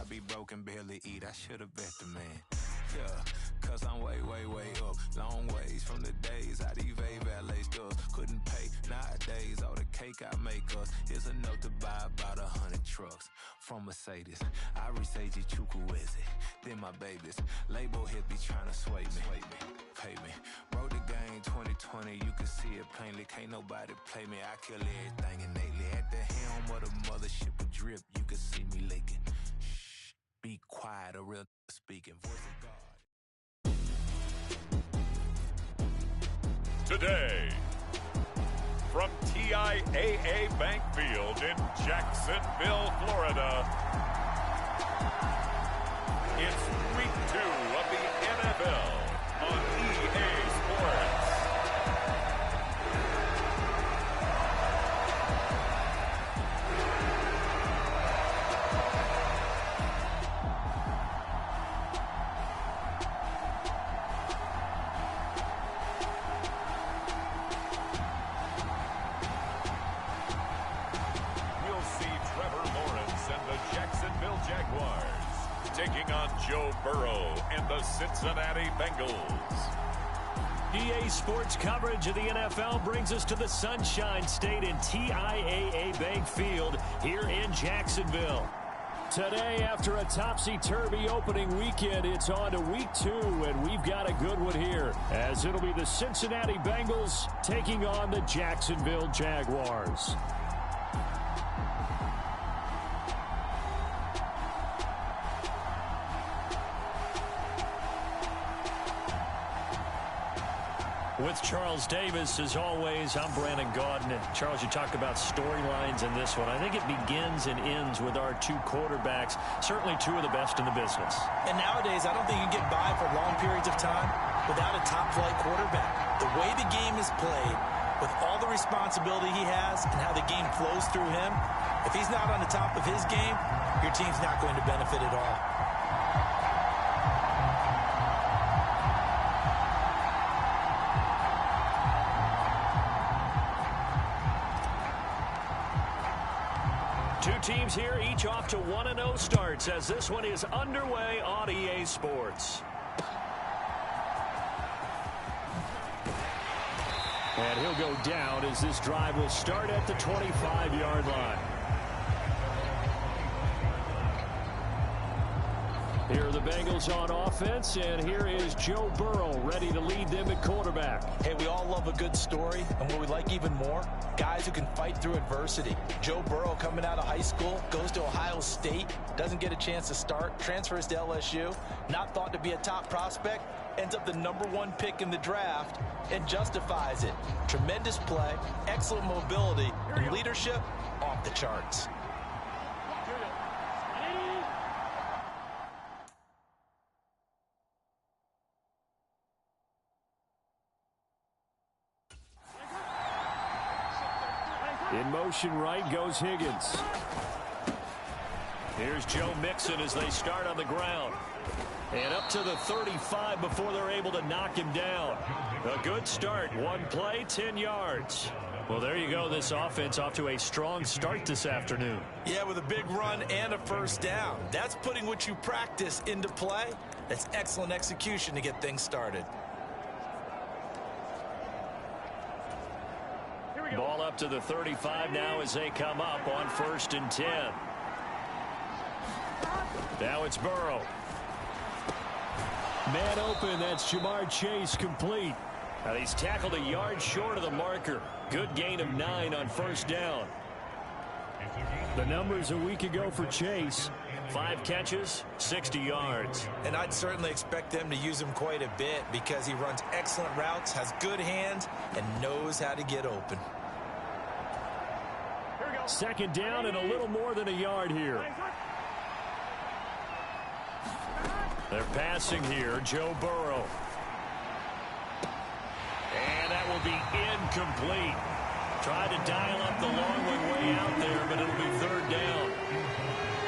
be broke and barely eat. I should have bet the man. Yeah, cause I'm way, way, way up. Long ways from the days I evade valet stores. Couldn't pay nowadays. All the cake I make us is enough to buy about 100 trucks. From Mercedes, I resage Chukwueze. Then my babies, label hit be trying to sway me. Pay me. Wrote the game 2020, you can see it plainly. Can't nobody play me. I kill everything innately. At the helm of the mothership with drip, you can see me leaking. Shh, be quiet, a real speaking. Voice of God. Today, from TIAA Bank Field in Jacksonville, Florida, it's week 2 of the NFL on EA Sports. Taking on Joe Burrow and the Cincinnati Bengals. EA Sports coverage of the NFL brings us to the Sunshine State in TIAA Bank Field here in Jacksonville. Today, after a topsy-turvy opening weekend, it's on to week 2, and we've got a good one here, as it'll be the Cincinnati Bengals taking on the Jacksonville Jaguars. With Charles Davis, as always, I'm Brandon Gaudin. And Charles, you talked about storylines in this one. I think it begins and ends with our 2 quarterbacks, certainly 2 of the best in the business. And nowadays, I don't think you get by for long periods of time without a top-flight quarterback. The way the game is played, with all the responsibility he has and how the game flows through him, if he's not on the top of his game, your team's not going to benefit at all. Two teams here, each off to 1-0 starts as this one is underway on EA Sports. And he'll go down as this drive will start at the 25-yard line. Here are the Bengals on offense, and here is Joe Burrow ready to lead them at quarterback. Hey, we all love a good story, and what we like even more, guys who can fight through adversity. Joe Burrow coming out of high school, goes to Ohio State, doesn't get a chance to start, transfers to LSU, not thought to be a top prospect, ends up the #1 pick in the draft, and justifies it. Tremendous play, excellent mobility, and leadership off the charts. In motion right goes Higgins. Here's Joe Mixon as they start on the ground. And up to the 35 before they're able to knock him down. A good start. 1 play, 10 yards. Well, there you go. This offense off to a strong start this afternoon. Yeah, with a big run and a first down. That's putting what you practice into play. That's excellent execution to get things started. Ball up to the 35 now as they come up on 1st and 10. Now it's Burrow. Man open, that's Jamar Chase complete. Now he's tackled a yard short of the marker. Good gain of 9 on 1st down. The numbers a week ago for Chase. 5 catches, 60 yards. And I'd certainly expect them to use him quite a bit because he runs excellent routes, has good hands, and knows how to get open. 2nd down and a little more than a yard here. They're passing here, Joe Burrow. And that will be incomplete. Tried to dial up the long one way out there, but it'll be 3rd down.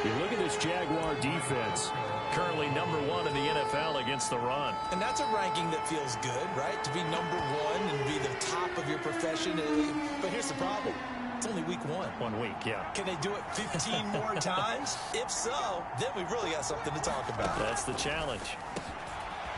You look at this Jaguar defense. Currently #1 in the NFL against the run. And that's a ranking that feels good, right? To be #1 and be the top of your profession. But here's the problem. It's only week 1. 1 week, yeah. Can they do it 15 more times? If so, then we really got something to talk about. That's the challenge.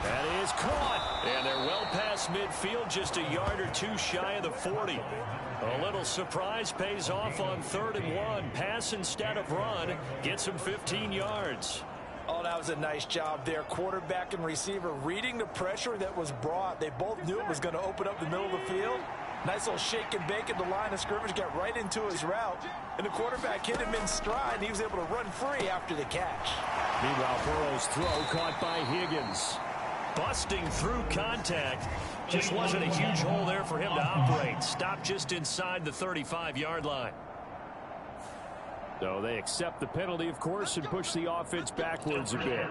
That is caught. And they're well past midfield, just a yard or two shy of the 40. A little surprise pays off on 3rd and 1. Pass instead of run. Gets him 15 yards. Oh, that was a nice job there. Quarterback and receiver reading the pressure that was brought. They both knew it was going to open up the middle of the field. Nice little shake and bake at the line of scrimmage, got right into his route. And the quarterback hit him in stride, and he was able to run free after the catch. Meanwhile, Burrow's throw caught by Higgins. Busting through contact. Just wasn't a huge hole there for him to operate. Stopped just inside the 35-yard line. So they accept the penalty, of course, and push the offense backwards a bit.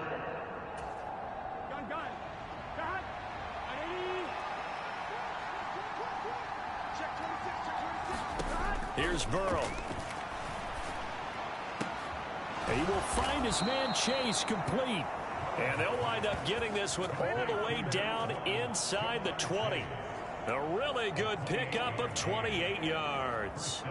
Here's Burrow. And he will find his man Chase complete. And they'll wind up getting this one all the way down inside the 20. A really good pickup of 28 yards.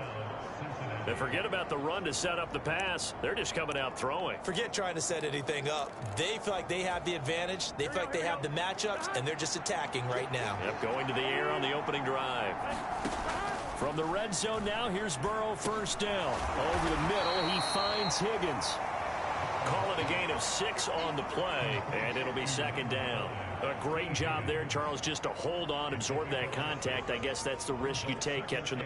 And forget about the run to set up the pass. They're just coming out throwing. Forget trying to set anything up. They feel like they have the advantage. They feel like they have the matchups, and they're just attacking right now. Yep, going to the air on the opening drive. From the red zone now, here's Burrow, first down. Over the middle, he finds Higgins. Call it a gain of 6 on the play, and it'll be 2nd down. A great job there, Charles, just to hold on, absorb that contact. I guess that's the risk you take catching the...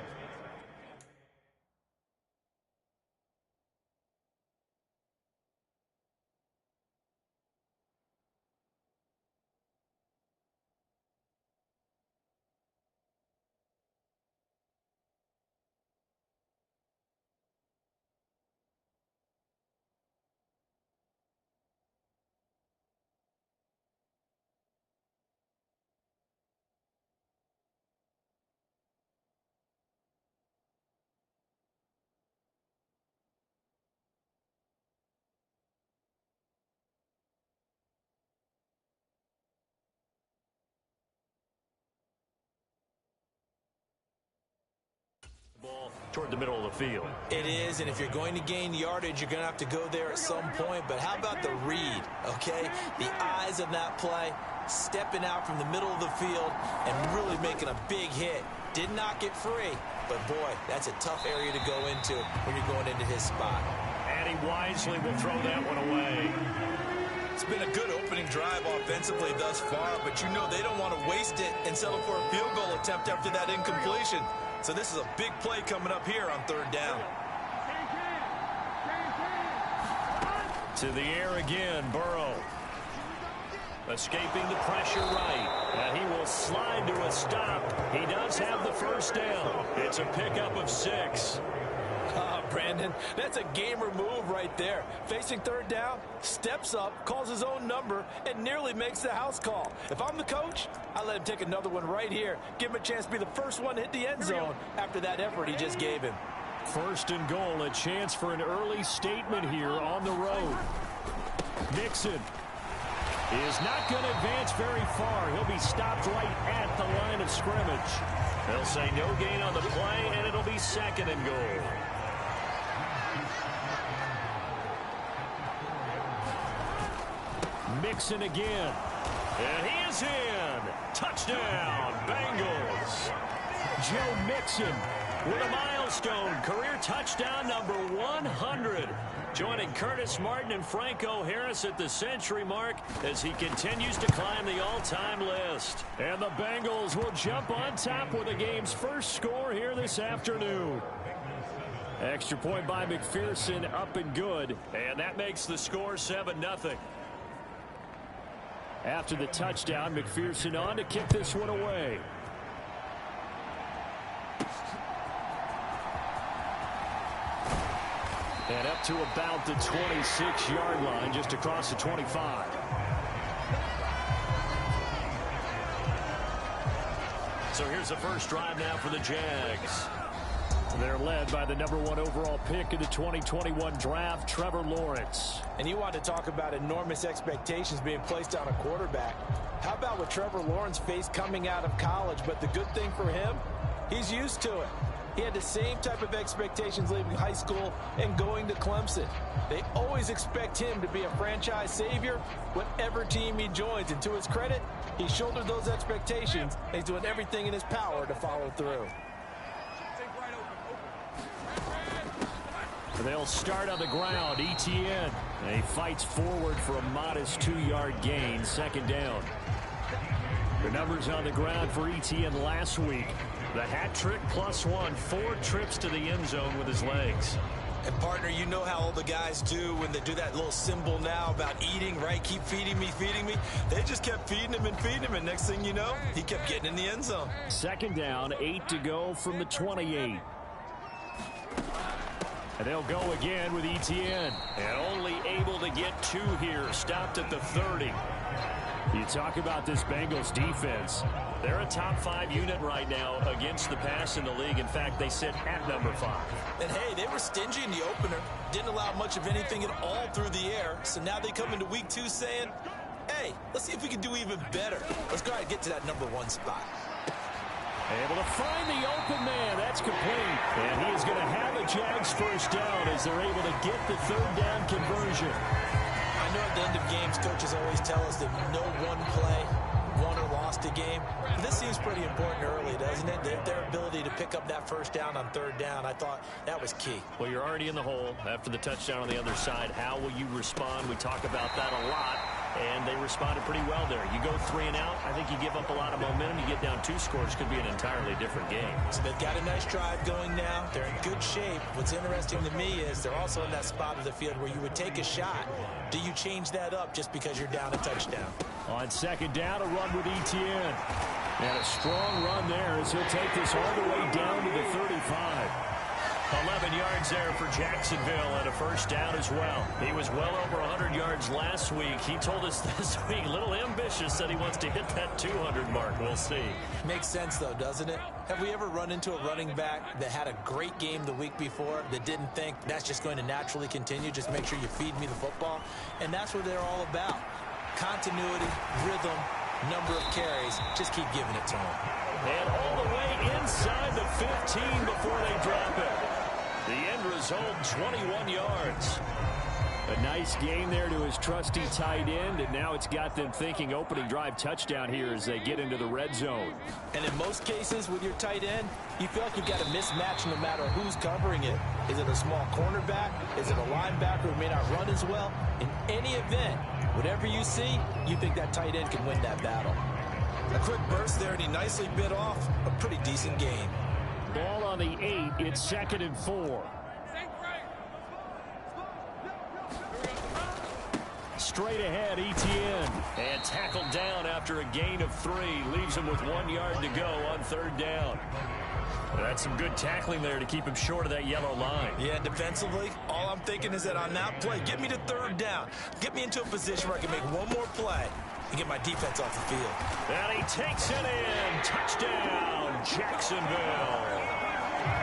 Ball toward the middle of the field. It is, and if you're going to gain yardage, you're going to have to go there at some point. But how about the read, okay? The eyes of that play, stepping out from the middle of the field and really making a big hit. Did not get free, but boy, that's a tough area to go into when you're going into his spot. And he wisely will throw that one away. It's been a good opening drive offensively thus far, but you know they don't want to waste it and settle for a field goal attempt after that incompletion. So this is a big play coming up here on 3rd down. To the air again, Burrow. Escaping the pressure right. And he will slide to a stop. He does have the first down. It's a pickup of 6. Brandon, that's a gamer move right there. Facing 3rd down, steps up, calls his own number, and nearly makes the house call. If I'm the coach, I let him take another one right here. Give him a chance to be the first one to hit the end zone after that effort he just gave him. 1st and goal, a chance for an early statement here on the road. Mixon is not going to advance very far. He'll be stopped right at the line of scrimmage. They'll say no gain on the play, and it'll be 2nd and goal. Mixon again. And he is in. Touchdown, Bengals. Joe Mixon with a milestone career touchdown number 100. Joining Curtis Martin and Franco Harris at the century mark as he continues to climb the all-time list. And the Bengals will jump on top with the game's first score here this afternoon. Extra point by McPherson, up and good. And that makes the score 7-0. After the touchdown, McPherson on to kick this one away. And up to about the 26-yard line, just across the 25. So here's the first drive now for the Jags. They're led by the number 1 overall pick in the 2021 draft, Trevor Lawrence. And you want to talk about enormous expectations being placed on a quarterback. How about what Trevor Lawrence faced coming out of college? But the good thing for him, he's used to it. He had the same type of expectations leaving high school and going to Clemson. They always expect him to be a franchise savior, whatever team he joins. And to his credit, he shouldered those expectations, and he's doing everything in his power to follow through. They'll start on the ground. Etienne. He fights forward for a modest 2-yard gain. Second down. The numbers on the ground for Etienne last week. The hat trick +1. 4 trips to the end zone with his legs. And, partner, you know how all the guys do when they do that little symbol now about eating, right? Keep feeding me, feeding me. They just kept feeding him and feeding him, and next thing you know, he kept getting in the end zone. Second down, 8 to go from the 28. And they'll go again with Etienne. And only able to get 2 here. Stopped at the 30. You talk about this Bengals defense. They're a top 5 unit right now against the pass in the league. In fact, they sit at number 5. And, hey, they were stingy in the opener. Didn't allow much of anything at all through the air. So now they come into week 2 saying, hey, let's see if we can do even better. Let's go ahead and get to that number 1 spot. Able to find the open man. That's complete. And he is going to have a Jags first down as they're able to get the 3rd down conversion. I know at the end of games, coaches always tell us that no one play won or lost a game. This seems pretty important early, doesn't it? Their ability to pick up that first down on 3rd down, I thought that was key. Well, you're already in the hole after the touchdown on the other side. How will you respond? We talk about that a lot. And they responded pretty well there. You go 3 and out, I think you give up a lot of momentum. You get down 2 scores, could be an entirely different game. So they've got a nice drive going now. They're in good shape. What's interesting to me is they're also in that spot of the field where you would take a shot. Do you change that up just because you're down a touchdown? On 2nd down, a run with Etienne. And a strong run there as he'll take this all the way down to the 35. 11 yards there for Jacksonville and a first down as well. He was well over 100 yards last week. He told us this week, a little ambitious, that he wants to hit that 200 mark. We'll see. Makes sense, though, doesn't it? Have we ever run into a running back that had a great game the week before that didn't think that's just going to naturally continue? Just make sure you feed me the football. And that's what they're all about. Continuity, rhythm, number of carries. Just keep giving it to them. And all the way inside the 15 before they drop it. The end result, 21 yards. A nice game there to his trusty tight end, and now it's got them thinking opening drive touchdown here as they get into the red zone. And in most cases with your tight end, you feel like you've got a mismatch no matter who's covering it. Is it a small cornerback? Is it a linebacker who may not run as well? In any event, whatever you see, you think that tight end can win that battle. A quick burst there, and he nicely bit off a pretty decent gain. Ball on the 8. It's 2nd and 4. Straight ahead, Etienne. And tackled down after a gain of 3. Leaves him with 1 yard to go on 3rd down. That's some good tackling there to keep him short of that yellow line. Yeah, defensively, all I'm thinking is that on that play, get me to 3rd down. Get me into a position where I can make one more play and get my defense off the field. And he takes it in. Touchdown, Jacksonville.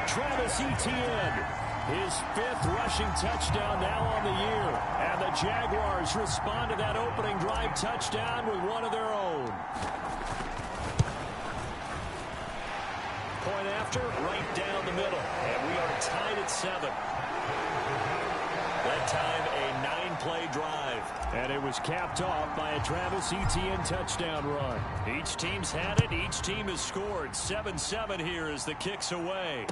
Travis Etienne, his 5th rushing touchdown now on the year. And the Jaguars respond to that opening drive touchdown with one of their own. Point after, right down the middle. And we are tied at 7. That time, a 9-play drive. And it was capped off by a Travis Etienne touchdown run. Each team's had it. Each team has scored. 7-7 here as the kick's away.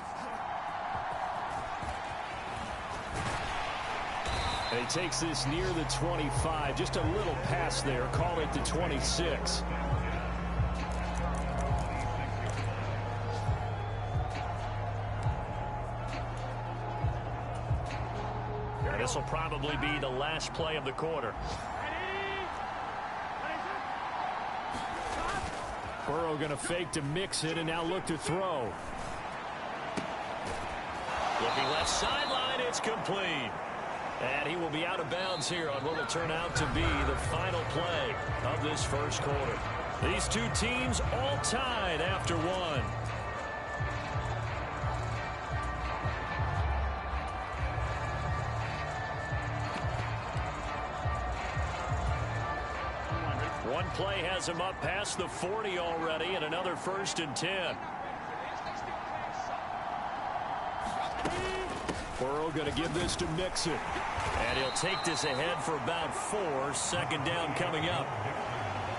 And he takes this near the 25. Just a little pass there. Call it the 26. This will probably be the last play of the quarter. Burrow going to fake to mix it and now look to throw. Looking left sideline, it's complete. And he will be out of bounds here on what will turn out to be the final play of this first quarter. These two teams all tied after one. One play has him up past the 40 already, and another 1st and 10. Burrow going to give this to Mixon. And he'll take this ahead for about 4. Second down coming up.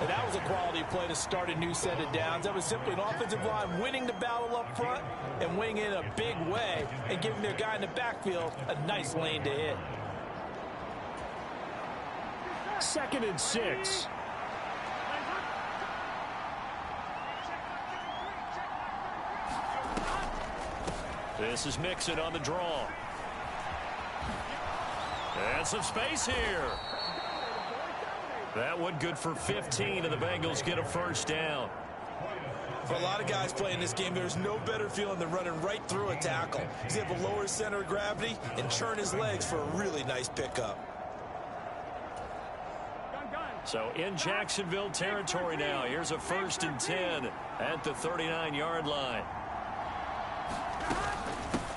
And that was a quality play to start a new set of downs. That was simply an offensive line winning the battle up front and winning it in a big way and giving their guy in the backfield a nice lane to hit. 2nd and 6. This is Mixon on the draw. And some space here. That one good for 15, and the Bengals get a first down. For a lot of guys playing this game, there's no better feeling than running right through a tackle. He's able to lower his center of gravity and churn his legs for a really nice pickup. So in Jacksonville territory now. Here's a 1st and 10 at the 39-yard line.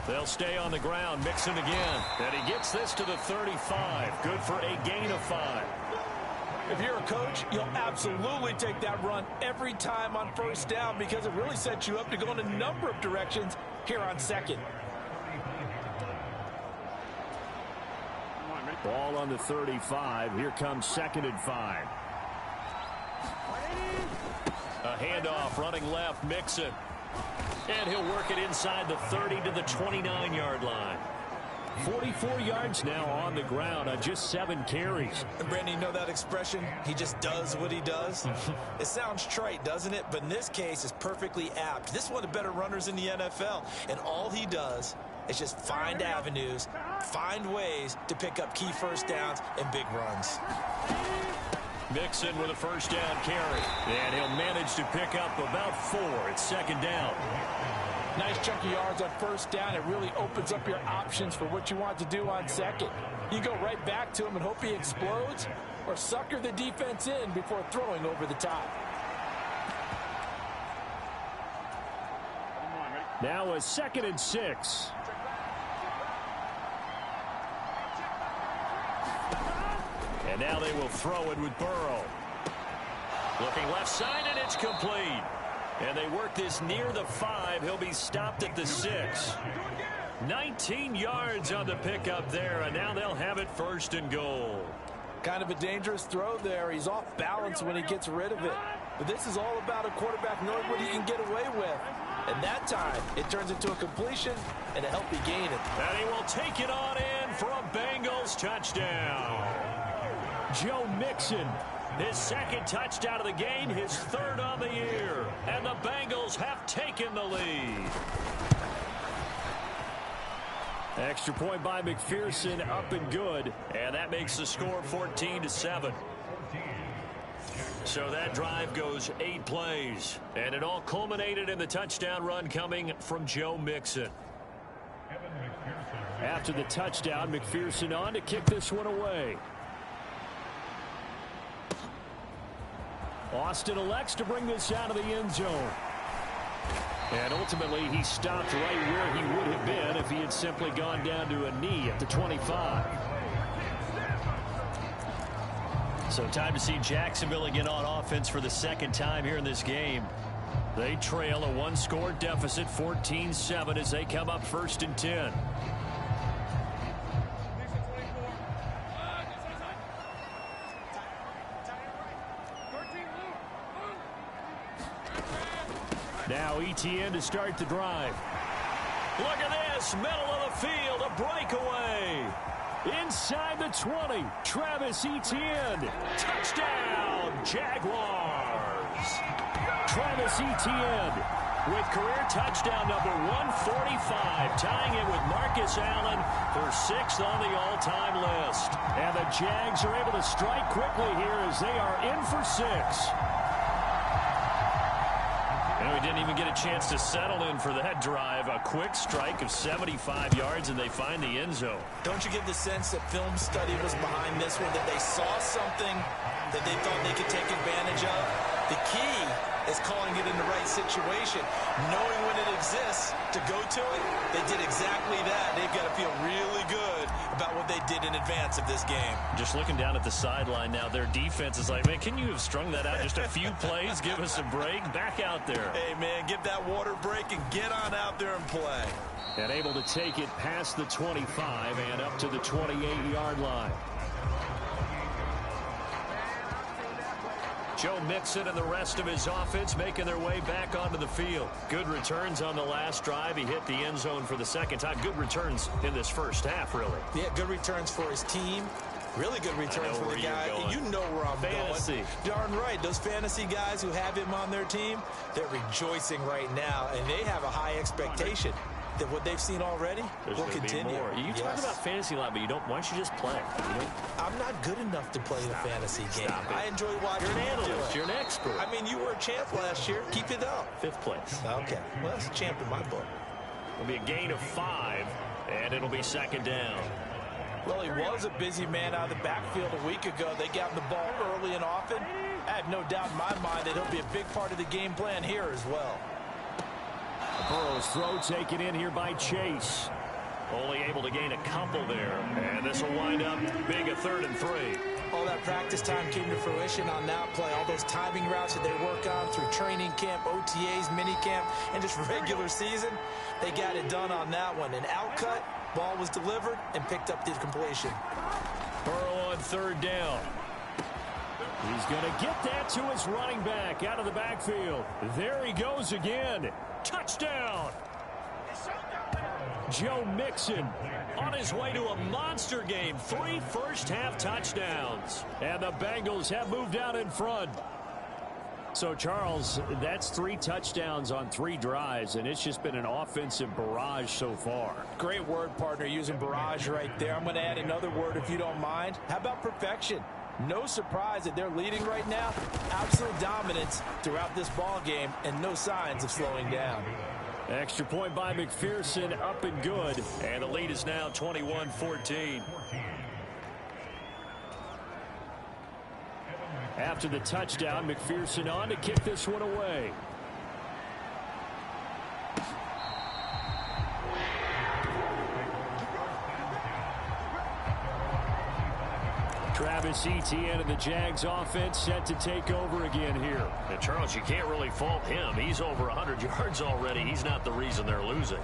They'll stay on the ground. Mixon again. And he gets this to the 35. Good for a gain of 5. If you're a coach, you'll absolutely take that run every time on 1st down because it really sets you up to go in a number of directions here on 2nd. Ball on the 35. Here comes 2nd and 5. A handoff running left. Mixon. And he'll work it inside the 30 to the 29-yard line. 44 yards now on the ground on just 7 carries. And Brandon, you know that expression? He just does what he does? It sounds trite, doesn't it? But in this case, it's perfectly apt. This is one of the better runners in the NFL. And all he does is just find avenues, find ways to pick up key 1st downs and big runs. Mixon with a 1st down carry. And he'll manage to pick up about 4. It's 2nd down. Nice chunky yards on 1st down. It really opens up your options for what you want to do on 2nd. You go right back to him and hope he explodes or sucker the defense in before throwing over the top. Now a 2nd and 6. And now they will throw it with Burrow. Looking left side, and it's complete. And they work this near the 5. He'll be stopped at the 6. 19 yards on the pickup there, and now they'll have it 1st and goal. Kind of a dangerous throw there. He's off balance when he gets rid of it. But this is all about a quarterback knowing what he can get away with. And that time, it turns into a completion and a healthy gain. And he will take it on in for a Bengals touchdown. Joe Mixon, his 2nd touchdown of the game, his 3rd on the year. And the Bengals have taken the lead. Extra point by McPherson, up and good. And that makes the score 14-7. So that drive goes 8 plays. And it all culminated in the touchdown run coming from Joe Mixon. After the touchdown, McPherson on to kick this one away. Austin elects to bring this out of the end zone. And ultimately, he stopped right where he would have been if he had simply gone down to a knee at the 25. So time to see Jacksonville again on offense for the 2nd time here in this game. They trail a 1-score deficit, 14-7, as they come up 1st and 10. Now ETN to start the drive. Look at this, middle of the field, a breakaway. Inside the 20, Travis Etienne. Touchdown, Jaguars. Travis Etienne with career touchdown number 145, tying it with Marcus Allen for 6th on the all-time list. And the Jags are able to strike quickly here as they are in for 6. And we didn't even get a chance to settle in for that drive. A quick strike of 75 yards, and they find the end zone. Don't you get the sense that film study was behind this one, that they saw something that they thought they could take advantage of? The key is calling it in the right situation, knowing when it exists to go to it. They did exactly that. They've got to feel really good about what they did in advance of this game. Just looking down at the sideline now, their defense is like, man, can you have strung that out just a few plays? Give us a break. Back out there. Hey, man, give that water break and get on out there and play. And able to take it past the 25 and up to the 28-yard line. Joe Mixon and the rest of his offense making their way back onto the field. Good returns on the last drive. He hit the end zone for the second time. Good returns in this first half, really. Yeah, good returns for his team. Really good returns for the guy. You know where I'm going. Darn right. Those fantasy guys who have him on their team, they're rejoicing right now, and they have a high expectation that what they've seen already will continue. You talk about fantasy a lot, but you don't. Why don't you just play? I'm not good enough to play the fantasy game. I enjoy watching. You're an analyst. You're an expert. I mean, you were a champ last year. Keep it up. 5th place. Okay. Well, that's a champ in my book. It'll be a gain of 5, and it'll be second down. Well, he was a busy man out of the backfield a week ago. They got him the ball early and often. I have no doubt in my mind that he'll be a big part of the game plan here as well. Burrow's throw taken in here by Chase. Only able to gain a couple there. And this will wind up being a 3rd and 3. All that practice time came to fruition on that play. All those timing routes that they work on through training camp, OTAs, mini camp, and just regular season, they got it done on that one. An outcut, ball was delivered, and picked up the completion. Burrow on 3rd down. He's going to get that to his running back out of the backfield. There he goes again. Touchdown! Joe Mixon on his way to a monster game. 3 first-half touchdowns. And the Bengals have moved out in front. So, Charles, that's 3 touchdowns on 3 drives, and it's just been an offensive barrage so far. Great word, partner, using barrage right there. I'm going to add another word if you don't mind. How about perfection? No surprise that they're leading right now. Absolute dominance throughout this ball game and no signs of slowing down. Extra point by McPherson, up and good. And the lead is now 21-14. After the touchdown, McPherson on to kick this one away. Travis Etienne and the Jags offense set to take over again here. And Charles, you can't really fault him. He's over 100 yards already. He's not the reason they're losing.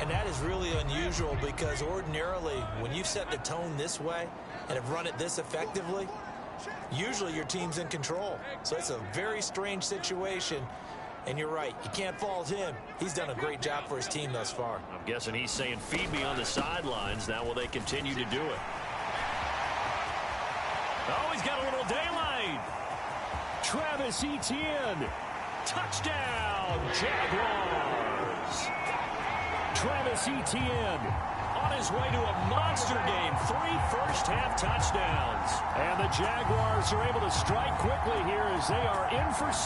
And that is really unusual because ordinarily when you set the tone this way and have run it this effectively, usually your team's in control. So it's a very strange situation. And you're right, you can't fault him. He's done a great job for his team thus far. I'm guessing he's saying, feed me on the sidelines. Now will they continue to do it? Oh, he's got a little daylight. Travis Etienne. Touchdown, Jaguars. Travis Etienne on his way to a monster game. 3 first-half touchdowns. And the Jaguars are able to strike quickly here as they are in for 6.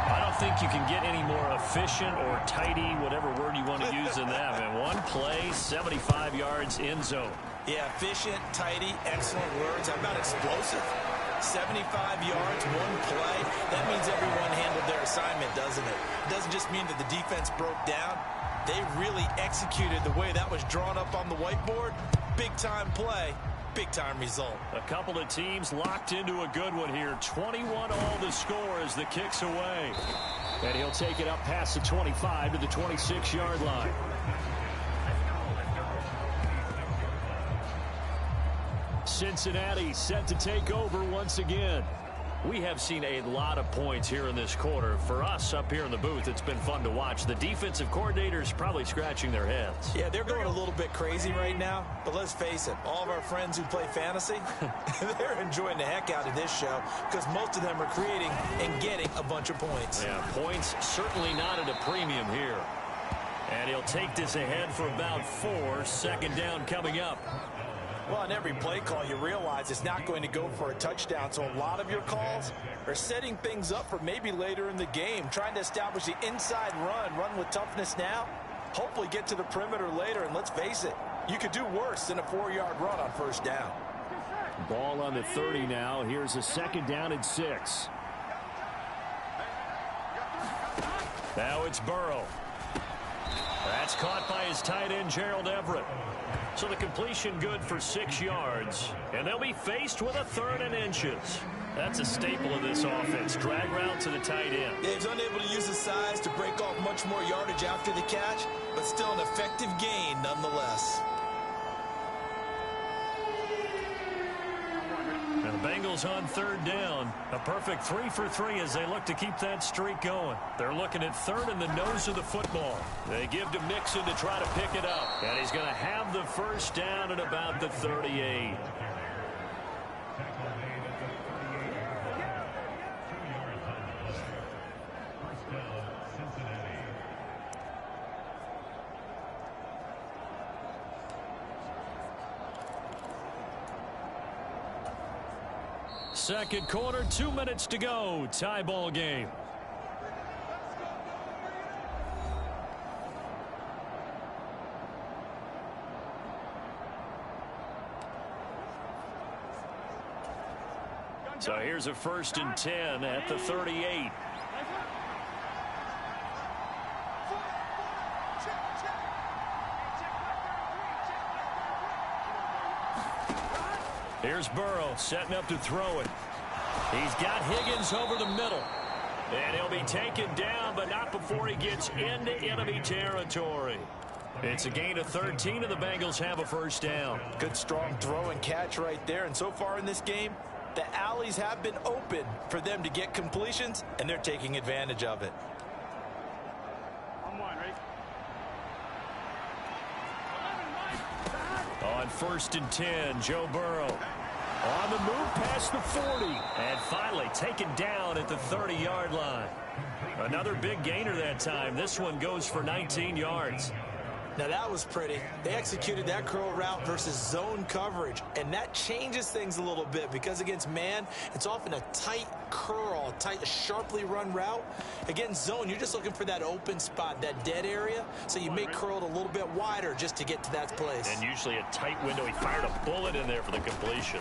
I don't think you can get any more efficient or tidy, whatever word you want to use in that. And 1 play, 75 yards, end zone. Yeah, efficient, tidy, excellent words. How about explosive? 75 yards, 1 play. That means everyone handled their assignment, doesn't it? It doesn't just mean that the defense broke down. They really executed the way that was drawn up on the whiteboard. Big-time play, big-time result. A couple of teams locked into a good one here. 21 all the score as the kick's away. And he'll take it up past the 25 to the 26-yard line. Cincinnati set to take over once again. We have seen a lot of points here in this quarter. For us up here in the booth, it's been fun to watch. The defensive coordinators probably scratching their heads. Yeah, they're going a little bit crazy right now. But let's face it, all of our friends who play fantasy, they're enjoying the heck out of this show because most of them are creating and getting a bunch of points. Yeah, points certainly not at a premium here. And he'll take this ahead for about 4. 2nd down coming up. Well, on every play call, you realize it's not going to go for a touchdown. So a lot of your calls are setting things up for maybe later in the game, trying to establish the inside run with toughness now, hopefully get to the perimeter later. And let's face it, you could do worse than a 4-yard run on 1st down. Ball on the 30 now. Here's a 2nd down and 6. Now it's Burrow. That's caught by his tight end, Gerald Everett. So the completion good for 6 yards. And they'll be faced with a 3rd and inches. That's a staple of this offense. Drag route to the tight end. Yeah, he's unable to use his size to break off much more yardage after the catch, but still an effective gain nonetheless. And the Bengals on 3rd down. A perfect 3 for 3 as they look to keep that streak going. They're looking at 3rd in the nose of the football. They give to Mixon to try to pick it up. And he's going to have the 1st down at about the 38. Second quarter, 2 minutes to go. Tie ball game. So here's a 1st and 10 at the 38. Here's Burrow setting up to throw it. He's got Higgins over the middle. And he'll be taken down, but not before he gets into enemy territory. It's a gain of 13, and the Bengals have a 1st down. Good strong throw and catch right there. And so far in this game, the alleys have been open for them to get completions, and they're taking advantage of it. On 1st and 10, Joe Burrow on the move past the 40. And finally taken down at the 30-yard line. Another big gainer that time. This one goes for 19 yards. Now that was pretty. They executed that curl route versus zone coverage, and that changes things a little bit because against man, it's often a tight curl, tight, sharply run route. Against zone, you're just looking for that open spot, that dead area, so you may curl it a little bit wider just to get to that place. And usually a tight window. He fired a bullet in there for the completion.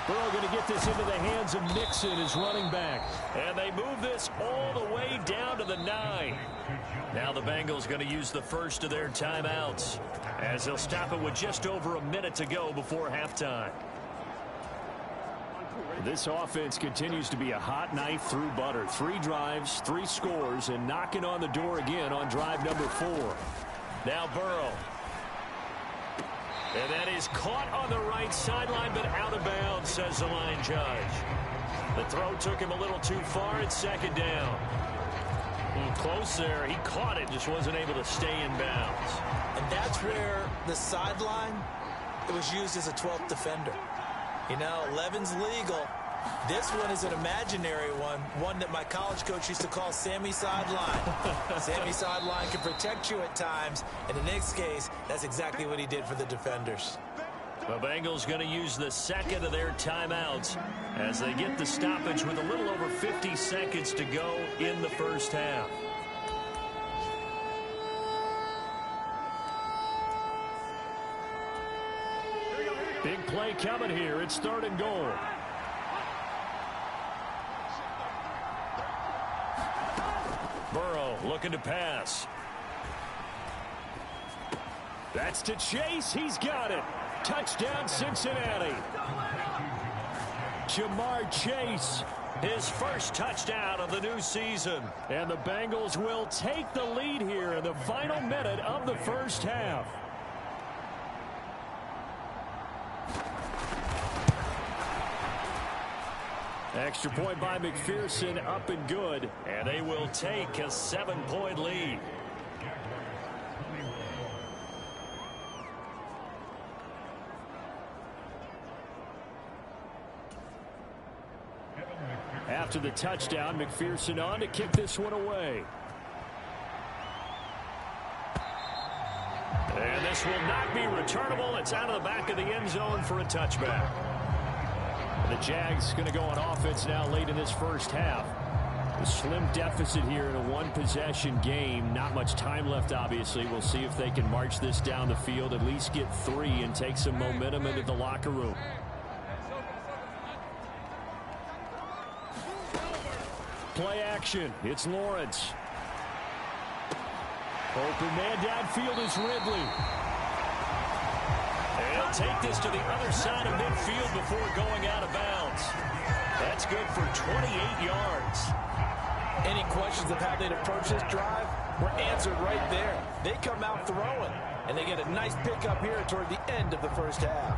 Burrow going to get this into the hands of Mixon, his running back. And they move this all the way down to the 9. Now the Bengals going to use the 1st of their timeouts as they'll stop it with just over a minute to go before halftime. This offense continues to be a hot knife through butter. 3 drives, 3 scores, and knocking on the door again on drive number 4. Now Burrow. And that is caught on the right sideline, but out of bounds, says the line judge. The throw took him a little too far. It's 2nd down. Close there. He caught it, just wasn't able to stay in bounds. And that's where the sideline, it was used as a 12th defender. You know, 11's legal. This one is an imaginary one that my college coach used to call Sammy Sideline. Sammy Sideline can protect you at times, and in this case, that's exactly what he did for the defenders. The Bengals going to use the 2nd of their timeouts as they get the stoppage with a little over 50 seconds to go in the 1st half. Big play coming here. It's 3rd and goal. Burrow looking to pass. That's to Chase. He's got it. Touchdown, Cincinnati. Jamar Chase, his 1st touchdown of the new season. And the Bengals will take the lead here in the final minute of the 1st half. Extra point by McPherson, up and good. And they will take a 7-point lead. After the touchdown, McPherson on to kick this one away. And this will not be returnable. It's out of the back of the end zone for a touchback. The Jags going to go on offense now late in this 1st half. A slim deficit here in a 1-possession game. Not much time left, obviously. We'll see if they can march this down the field, at least get 3 and take some momentum into the locker room. Play action. It's Lawrence. Open man downfield is Ridley. take this to the other side of midfield before going out of bounds. That's good for 28 yards. Any questions of how they'd approach this drive were answered right there. They come out throwing, and they get a nice pickup here toward the end of the first half.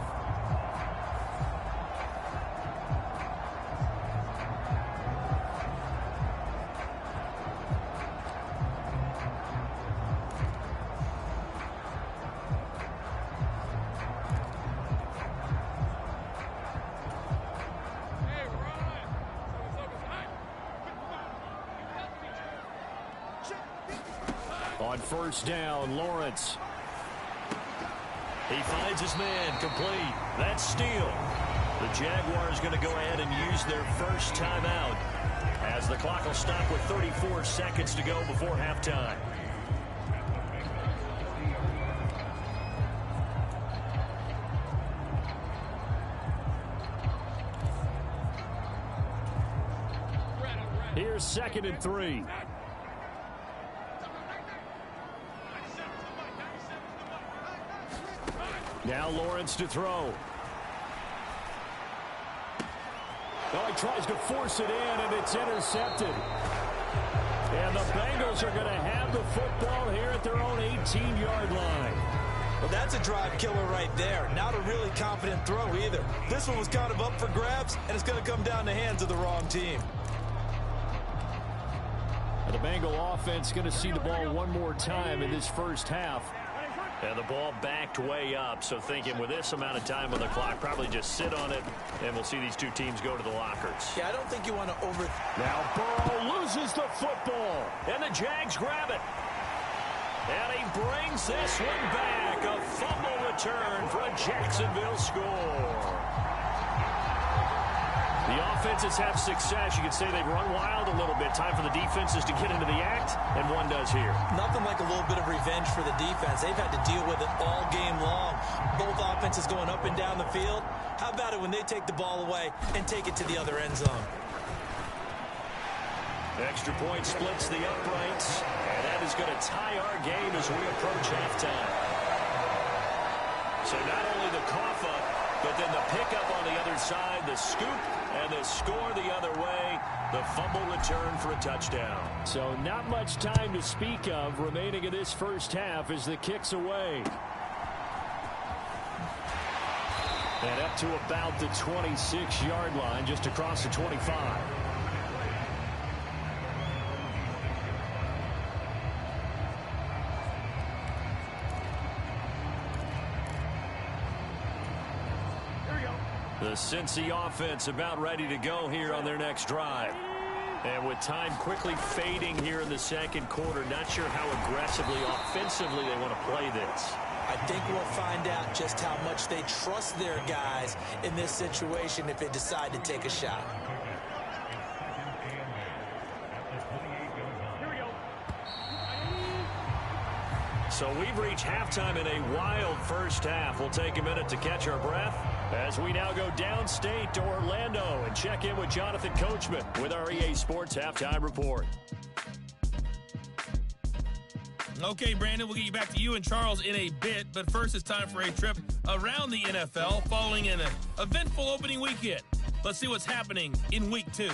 On first down, Lawrence. He finds his man, complete. That's steal. The Jaguars going to go ahead and use their first timeout as the clock will stop with 34 seconds to go before halftime. Here's 2nd and 3. Now Lawrence to throw. Oh, he tries to force it in, and it's intercepted. And the Bengals are going to have the football here at their own 18-yard line. Well, that's a drive killer right there. Not a really confident throw either. This one was kind of up for grabs, and it's going to come down the hands of the wrong team. The Bengal offense going to see the ball one more time in this first half. And the ball backed way up, so thinking with this amount of time on the clock, probably just sit on it, and we'll see these two teams go to the lockers. Yeah, I don't think you want to over... Now Burrow loses the football, and the Jags grab it. And he brings this one back. A fumble return for a Jacksonville score. The offenses have success. You could say they've run wild a little bit. Time for the defenses to get into the act, and one does here. Nothing like a little bit of revenge for the defense. They've had to deal with it all game long. Both offenses going up and down the field. How about it when they take the ball away and take it to the other end zone? Extra point splits the uprights, and that is going to tie our game as we approach halftime. So not only the cough up, but then the pickup on the other side, the scoop, and the score the other way, the fumble return for a touchdown. So not much time to speak of remaining in this first half as the kick's away. And up to about the 26-yard line, just across the 25. The Cincy offense about ready to go here on their next drive. And with time quickly fading here in the second quarter, not sure how aggressively, offensively they want to play this. I think we'll find out just how much they trust their guys in this situation if they decide to take a shot. So we've reached halftime in a wild first half. We'll take a minute to catch our breath as we now go downstate to Orlando and check in with Jonathan Coachman with our EA Sports Halftime Report. Okay, Brandon, we'll get you back to you and Charles in a bit, but first it's time for a trip around the NFL following an eventful opening weekend. Let's see what's happening in Week 2.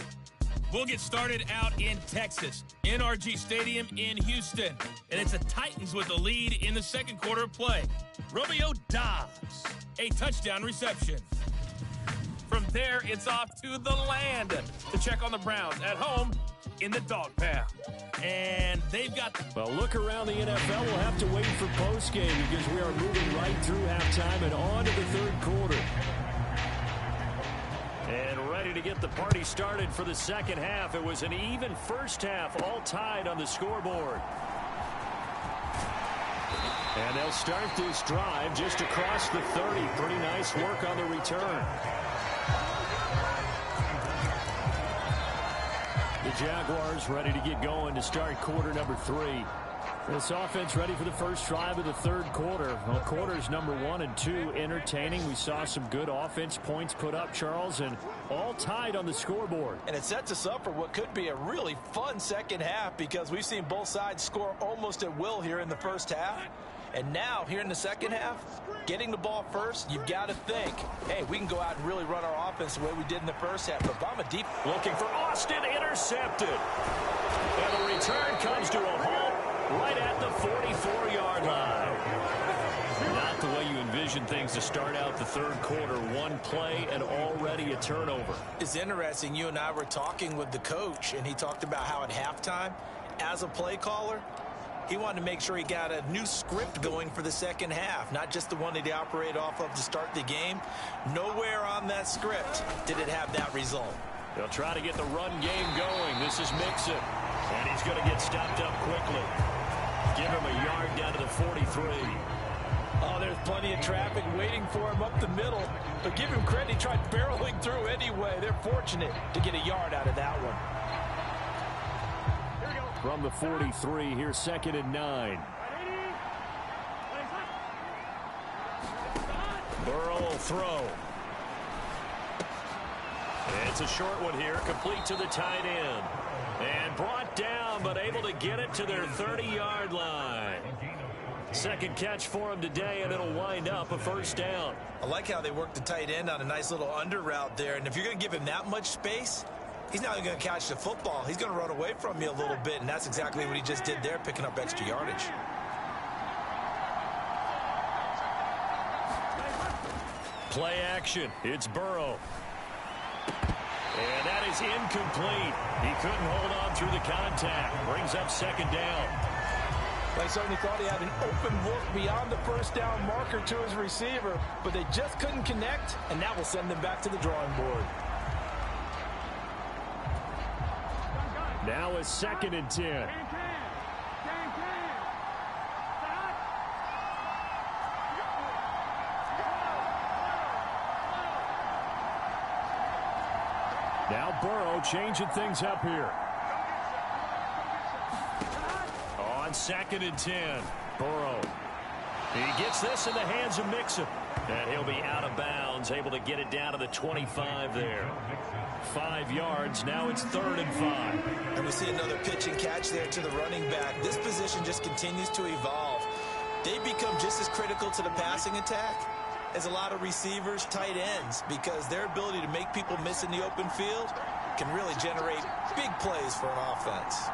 We'll get started out in Texas, NRG Stadium in Houston, and it's the Titans with the lead in the second quarter of play. Romeo Dobbs, a touchdown reception. From there, it's off to the land to check on the Browns at home in the dog pound. And they've got... Well, look around the NFL. We'll have to wait for postgame because we are moving right through halftime and on to the third quarter. And ready to get the party started for the second half. It was an even first half, all tied on the scoreboard. And they'll start this drive just across the 30. Pretty nice work on the return. The Jaguars ready to get going to start quarter number 3. This offense ready for the first drive of the third quarter. Well, quarters number 1 and 2 entertaining. We saw some good offense points put up, Charles, and all tied on the scoreboard. And it sets us up for what could be a really fun second half because we've seen both sides score almost at will here in the first half. And now, here in the second half, getting the ball first, you've got to think, hey, we can go out and really run our offense the way we did in the first half. But Bama deep. Looking for Austin, intercepted. And the return comes to a halt right at the 44-yard line. Not the way you envision things to start out the third quarter. One play and already a turnover. It's interesting. You and I were talking with the coach, and he talked about how at halftime, as a play caller, he wanted to make sure he got a new script going for the second half, not just the one that he operated off of to start the game. Nowhere on that script did it have that result. They'll try to get the run game going. This is Mixon, and he's going to get stopped up quickly. Give him a yard down to the 43. Oh, there's plenty of traffic waiting for him up the middle. But give him credit, he tried barreling through anyway. They're fortunate to get a yard out of that one. From the 43, here's 2nd and 9. Burrow will throw. It's a short one here, complete to the tight end. And brought down, but able to get it to their 30-yard line. Second catch for him today, and it'll wind up a first down. I like how they worked the tight end on a nice little under route there. And if you're going to give him that much space, he's not going to catch the football. He's going to run away from you a little bit, and that's exactly what he just did there, picking up extra yardage. Play action. It's Burrow. And that is incomplete. He couldn't hold on through the contact. Brings up second down. They certainly thought he had an open look beyond the first down marker to his receiver, but they just couldn't connect, and that will send them back to the drawing board. Now it's 2nd and 10. Now Burrow changing things up here. On 2nd and 10, Burrow. He gets this in the hands of Mixon. And he'll be out of bounds, able to get it down to the 25 there. 5 yards, now it's 3rd and 5. And we see another pitch and catch there to the running back. This position just continues to evolve. They become just as critical to the passing attack as a lot of receivers, tight ends, because their ability to make people miss in the open field can really generate big plays for an offense.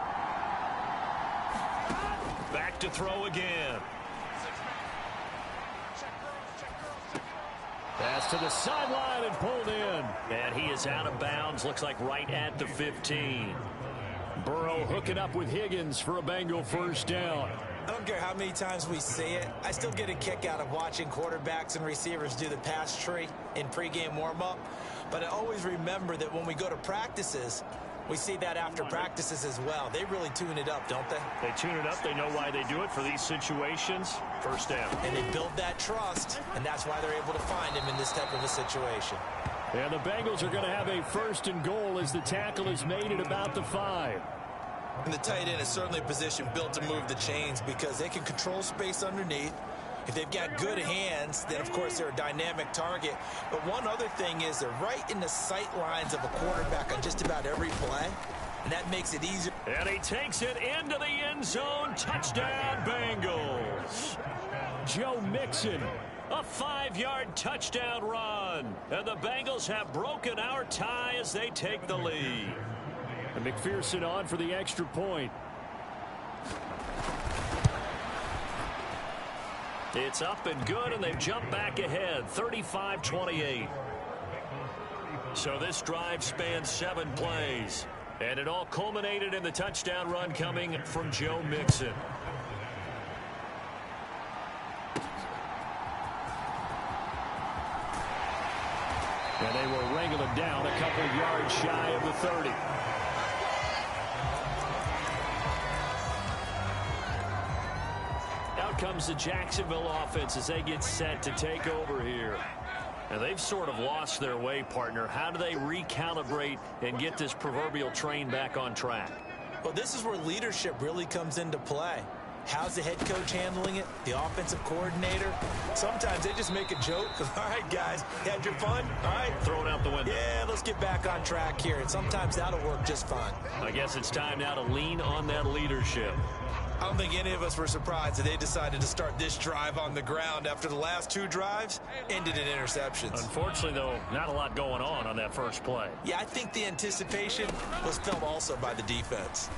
Back to throw again. Pass to the sideline and pulled in. And he is out of bounds, looks like right at the 15. Burrow hooking up with Higgins for a Bengal first down. I don't care how many times we see it. I still get a kick out of watching quarterbacks and receivers do the pass tree in pregame warm-up. But I always remember that when we go to practices, we see that after practices as well. They really tune it up, don't they? They tune it up. They know why they do it for these situations. First down. And they build that trust, and that's why they're able to find him in this type of a situation. And the Bengals are going to have a 1st and goal as the tackle is made at about the 5. And the tight end is certainly a position built to move the chains because they can control space underneath. If they've got good hands, then, of course, they're a dynamic target. But one other thing is they're right in the sight lines of a quarterback on just about every play, and that makes it easier. And he takes it into the end zone. Touchdown, Bengals. Joe Mixon, a 5-yard touchdown run. And the Bengals have broken our tie as they take the lead. And McPherson on for the extra point. It's up and good, and they've jumped back ahead, 35-28. So this drive spans 7 plays, and it all culminated in the touchdown run coming from Joe Mixon. And they will wrangle him down a couple of yards shy of the 30. Out comes the Jacksonville offense as they get set to take over here. And they've sort of lost their way, partner. How do they recalibrate and get this proverbial train back on track? Well, this is where leadership really comes into play. How's the head coach handling it? The offensive coordinator? Sometimes they just make a joke. All right, guys, you had your fun? All right. Throw it out the window. Yeah, let's get back on track here. And sometimes that'll work just fine. I guess it's time now to lean on that leadership. I don't think any of us were surprised that they decided to start this drive on the ground after the last 2 drives ended in interceptions. Unfortunately, though, not a lot going on that first play. Yeah, I think the anticipation was felt also by the defense.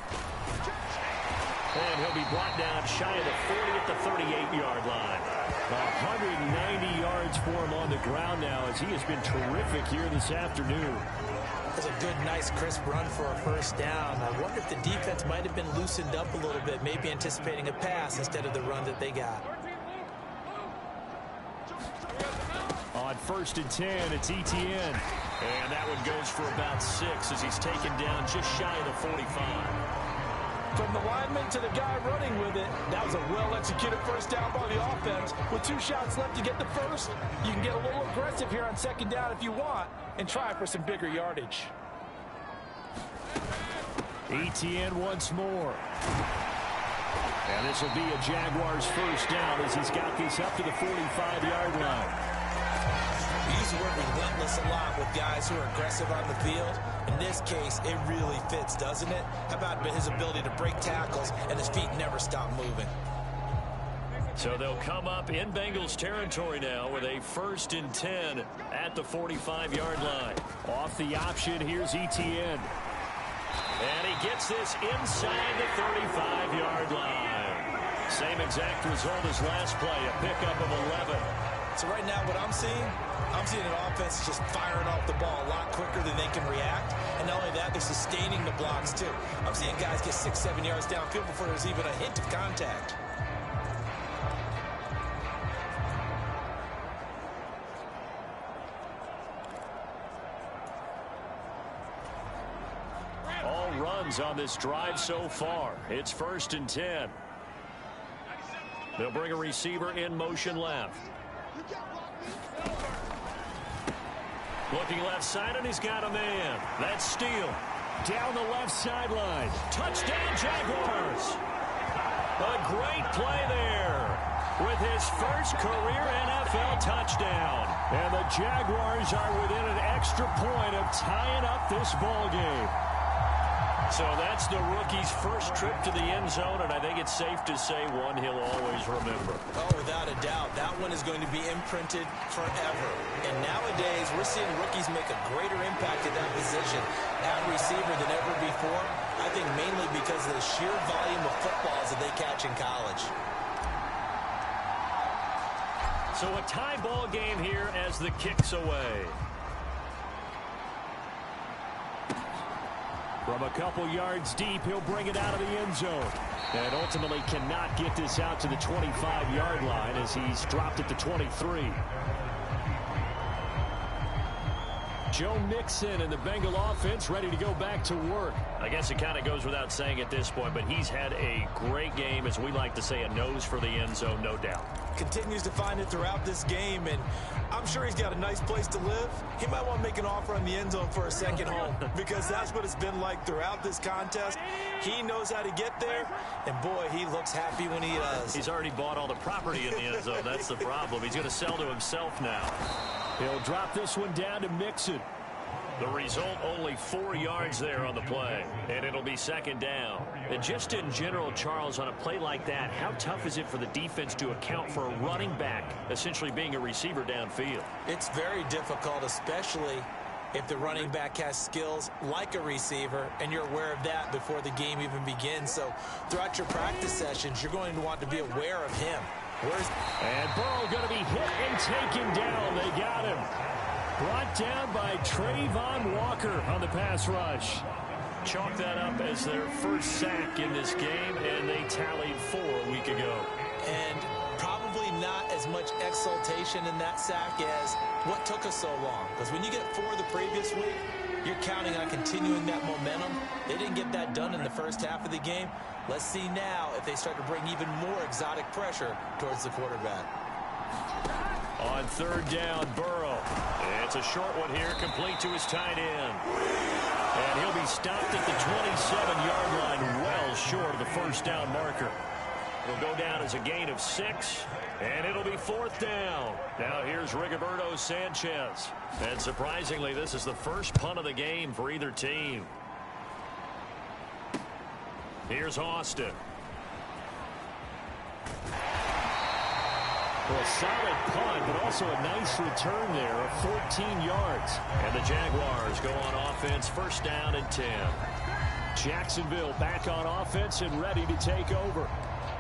And he'll be brought down shy of the 40 at the 38-yard line. 190 yards for him on the ground now as he has been terrific here this afternoon. That was a good, nice, crisp run for a first down. I wonder if the defense might have been loosened up a little bit, maybe anticipating a pass instead of the run that they got. On 1st and 10, it's Etienne. And that one goes for about 6 as he's taken down just shy of the 45. From the lineman to the guy running with it, that was a well-executed first down by the offense. With 2 shots left to get the first, you can get a little aggressive here on 2nd down if you want and try for some bigger yardage. Etienne once more. And this will be a Jaguars first down as he's got this up to the 45-yard line. We use the word relentless a lot with guys who are aggressive on the field. In this case, it really fits, doesn't it? How about his ability to break tackles and his feet never stop moving? So they'll come up in Bengals territory now with a 1st and 10 at the 45-yard line. Off the option, here's Etienne. And he gets this inside the 35-yard line. Same exact result as last play, a pickup of 11. So right now what I'm seeing an offense just firing off the ball a lot quicker than they can react. And not only that, they're sustaining the blocks too. I'm seeing guys get 6-7 yards downfield before there's even a hint of contact. All runs on this drive so far. It's 1st and 10. They'll bring a receiver in motion left. Looking left side, and he's got a man. That's Steele. Down the left sideline. Touchdown, Jaguars. A great play there with his first career NFL touchdown. And the Jaguars are within an extra point of tying up this ball game. So that's the rookie's first trip to the end zone, and I think it's safe to say one he'll always remember. Oh, without a doubt. That one is going to be imprinted forever. And nowadays, we're seeing rookies make a greater impact at that position at receiver than ever before. I think mainly because of the sheer volume of footballs that they catch in college. So a tie ball game here as the kick's away. From a couple yards deep, he'll bring it out of the end zone. And ultimately cannot get this out to the 25-yard line as he's dropped at the 23. Joe Mixon and the Bengal offense ready to go back to work. I guess it kind of goes without saying at this point, but he's had a great game, as we like to say, a nose for the end zone, no doubt. Continues to find it throughout this game, and I'm sure he's got a nice place to live. He might want to make an offer on the end zone for a second home because that's what it's been like throughout this contest. He knows how to get there, and boy, he looks happy when he does. He's already bought all the property in the end zone. That's the problem. He's going to sell to himself now. He'll drop this one down to Mixon. The result, only 4 yards there on the play, and it'll be 2nd down. And just in general, Charles, on a play like that, how tough is it for the defense to account for a running back essentially being a receiver downfield? It's very difficult, especially if the running back has skills like a receiver, and you're aware of that before the game even begins. So throughout your practice sessions, you're going to want to be aware of him. And Burrow going to be hit and taken down. They got him. Brought down by Trayvon Walker on the pass rush. Chalk that up as their first sack in this game, and they tallied 4 a week ago. And probably not as much exultation in that sack as what took us so long. Because when you get 4 the previous week, you're counting on continuing that momentum. They didn't get that done in the first half of the game. Let's see now if they start to bring even more exotic pressure towards the quarterback. On 3rd down, Burrow. It's a short one here, complete to his tight end. And he'll be stopped at the 27-yard line, well short of the first down marker. It'll go down as a gain of 6, and it'll be 4th down. Now here's Rigoberto Sanchez. And surprisingly, this is the first punt of the game for either team. Here's Austin. Well, a solid punt, but also a nice return there of 14 yards. And the Jaguars go on offense, first down and 10. Jacksonville back on offense and ready to take over.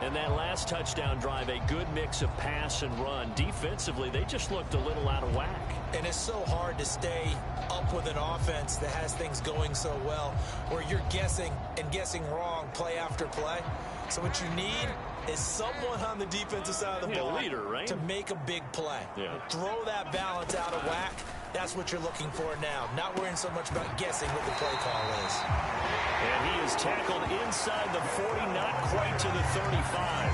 And that last touchdown drive, a good mix of pass and run. Defensively, they just looked a little out of whack. And it's so hard to stay up with an offense that has things going so well, where you're guessing and guessing wrong play after play. So what you need is someone on the defensive side of the ball leader, right? to make a big play. Yeah. Throw that balance out of whack. That's what you're looking for now. Not worrying so much about guessing what the play call is. And he is tackled inside the 40, not quite to the 35.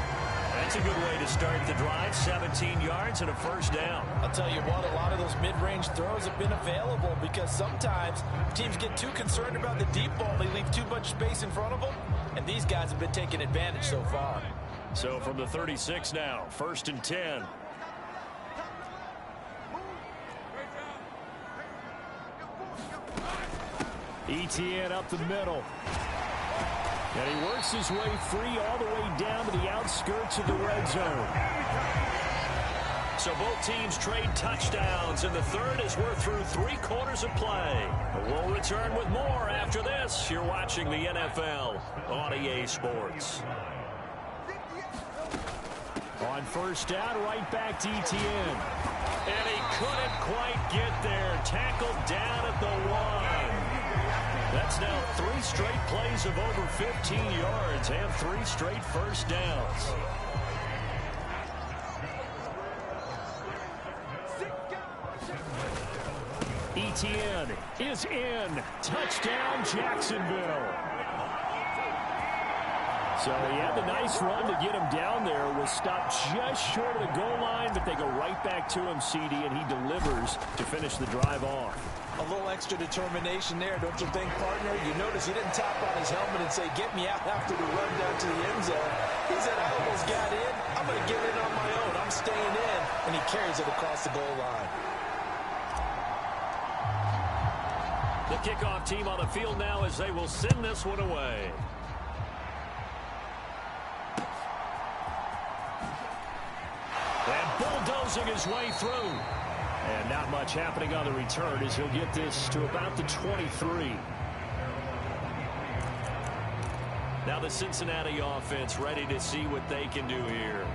That's a good way to start the drive. 17 yards and a first down. I'll tell you what, a lot of those mid-range throws have been available because sometimes teams get too concerned about the deep ball. They leave too much space in front of them, and these guys have been taking advantage so far. So from the 36 now, first and 10. ETN up the middle. And he works his way free all the way down to the outskirts of the red zone. So both teams trade touchdowns, and the third as we're through 3 quarters of play. We'll return with more after this. You're watching the NFL on EA Sports. On first down, right back to ETN. And he couldn't quite get there. Tackled down at the 1. That's now 3 straight plays of over 15 yards and 3 straight first downs. ETN is in. Touchdown, Jacksonville. So he had the nice run to get him down there. Was stopped just short of the goal line, but they go right back to him, CD, and he delivers to finish the drive off. A little extra determination there, don't you think, partner? You notice he didn't tap on his helmet and say, get me out after the run down to the end zone. He said, I almost got in. I'm going to get in on my own. I'm staying in. And he carries it across the goal line. The kickoff team on the field now as they will send this one away. And bulldozing his way through. And not much happening on the return as he'll get this to about the 23. Now the Cincinnati offense ready to see what they can do here.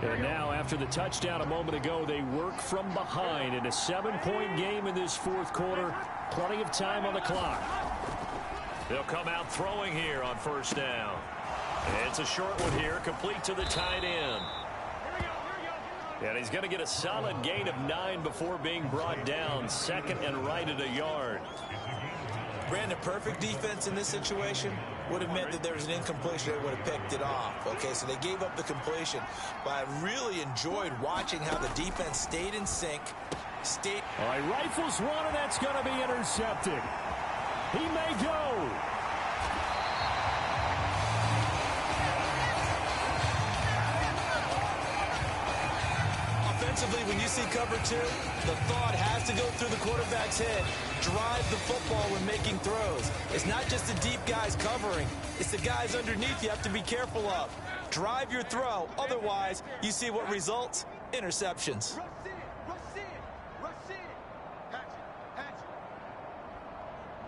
And now after the touchdown a moment ago, they work from behind in a 7-point game in this fourth quarter. Plenty of time on the clock. They'll come out throwing here on first down. And it's a short one here, complete to the tight end. And he's going to get a solid gain of 9 before being brought down. Second and right at a yard. Brandon, perfect defense in this situation would have meant that there was an incompletion. They would have picked it off. Okay, so they gave up the completion. But I really enjoyed watching how the defense stayed in sync. All right, rifles one, and that's going to be intercepted. He may go. Offensively, when you see cover 2, the thought has to go through the quarterback's head. Drive the football when making throws. It's not just the deep guys covering. It's the guys underneath you have to be careful of. Drive your throw. Otherwise, you see what results? Interceptions.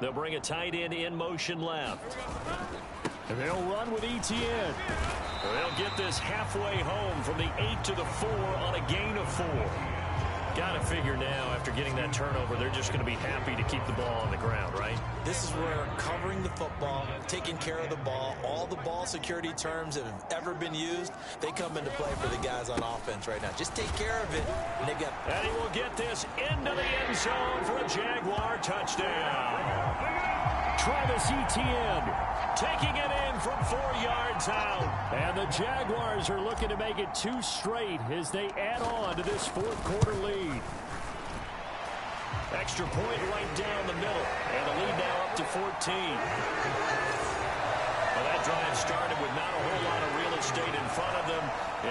They'll bring a tight end in motion left. And they'll run with ETN. They'll get this halfway home from the 8 to the 4 on a gain of 4. Got to figure now, after getting that turnover, they're just going to be happy to keep the ball on the ground, right? This is where covering the football, taking care of the ball, all the ball security terms that have ever been used, they come into play for the guys on offense right now. Just take care of it. And he will get this into the end zone for a Jaguar touchdown. Travis Etienne taking it in from 4 yards out. And the Jaguars are looking to make it 2 straight as they add on to this fourth quarter lead. Extra point right down the middle. And the lead now up to 14. Well, that drive started with not a whole lot of real estate in front of them.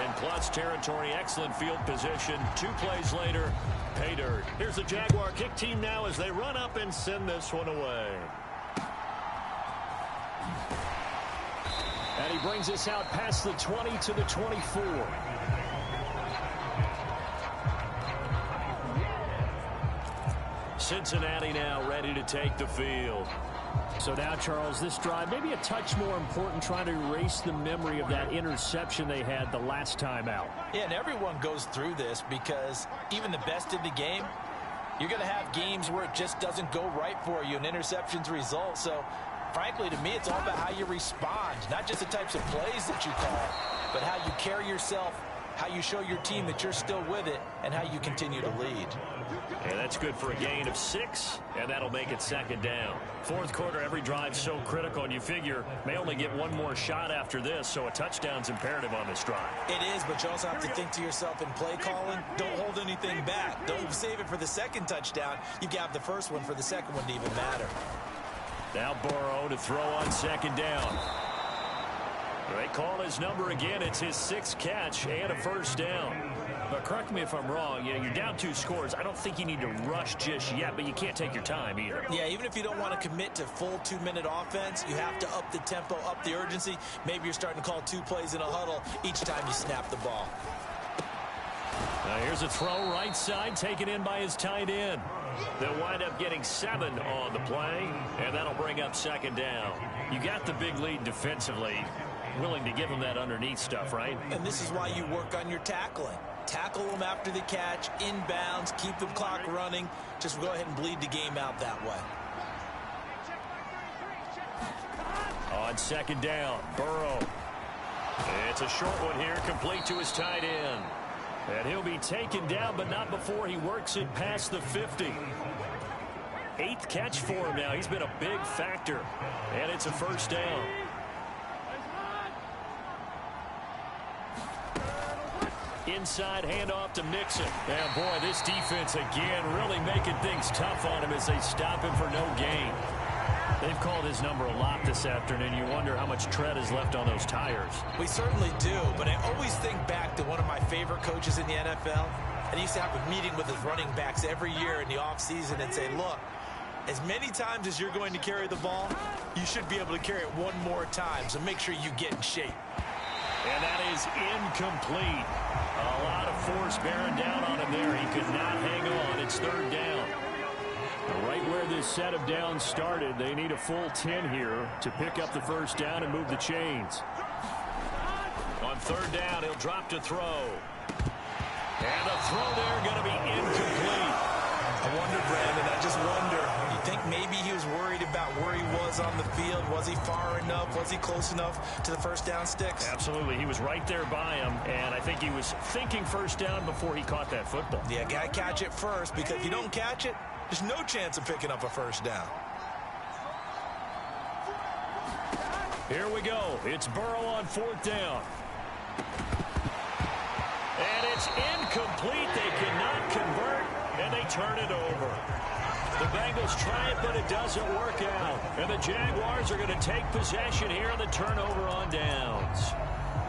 In plus territory, excellent field position. 2 plays later, pay dirt. Here's the Jaguar kick team now as they run up and send this one away. And he brings us out past the 20 to the 24. Cincinnati now ready to take the field. So now, Charles, this drive maybe a touch more important, trying to erase the memory of that interception they had the last time out. Yeah, and everyone goes through this because even the best in the game, you're going to have games where it just doesn't go right for you, and interceptions result. So, frankly, to me, it's all about how you respond, not just the types of plays that you call, but how you carry yourself, how you show your team that you're still with it, and how you continue to lead. Yeah, that's good for a gain of 6, and that'll make it second down. Fourth quarter, every drive's so critical, and you figure may only get one more shot after this, so a touchdown's imperative on this drive. It is, but you also have to think to yourself in play calling, don't hold anything back. Don't save it for the second touchdown. You have the first one for the second one to even matter. Now Burrow to throw on second down. They call his number again. It's his 6th catch and a first down. But correct me if I'm wrong, you're down 2 scores. I don't think you need to rush just yet, but you can't take your time either. Yeah, even if you don't want to commit to full 2-minute offense, you have to up the tempo, up the urgency. Maybe you're starting to call 2 plays in a huddle each time you snap the ball. Now here's a throw right side, taken in by his tight end. They'll wind up getting 7 on the play, and that'll bring up second down. You got the big lead defensively. Willing to give them that underneath stuff, right? And this is why you work on your tackling. Tackle them after the catch, inbounds, keep the clock running. Just go ahead and bleed the game out that way. On second down, Burrow. It's a short one here, complete to his tight end. And he'll be taken down, but not before he works it past the 50. 8th catch for him now. He's been a big factor. And it's a first down. Inside handoff to Mixon. And boy, this defense again really making things tough on him as they stop him for no gain. They've called his number a lot this afternoon. You wonder how much tread is left on those tires. We certainly do, but I always think back to one of my favorite coaches in the NFL. And he used to have a meeting with his running backs every year in the offseason and say, look, as many times as you're going to carry the ball, you should be able to carry it one more time, so make sure you get in shape. And that is incomplete. A lot of force bearing down on him there. He could not hang on. It's third down. Right where this set of downs started, they need a full 10 here to pick up the first down and move the chains. On third down, he'll drop to throw. And the throw there going to be incomplete. I wonder, Brandon, I just wonder. You think maybe he was worried about where he was on the field? Was he far enough? Was he close enough to the first down sticks? Absolutely. He was right there by him, and I think he was thinking first down before he caught that football. Yeah, got to catch it first, because if you don't catch it, there's no chance of picking up a first down. Here we go. It's Burrow on fourth down. And it's incomplete. They cannot convert, and they turn it over. The Bengals try it, but it doesn't work out. And the Jaguars are going to take possession here on the turnover on downs.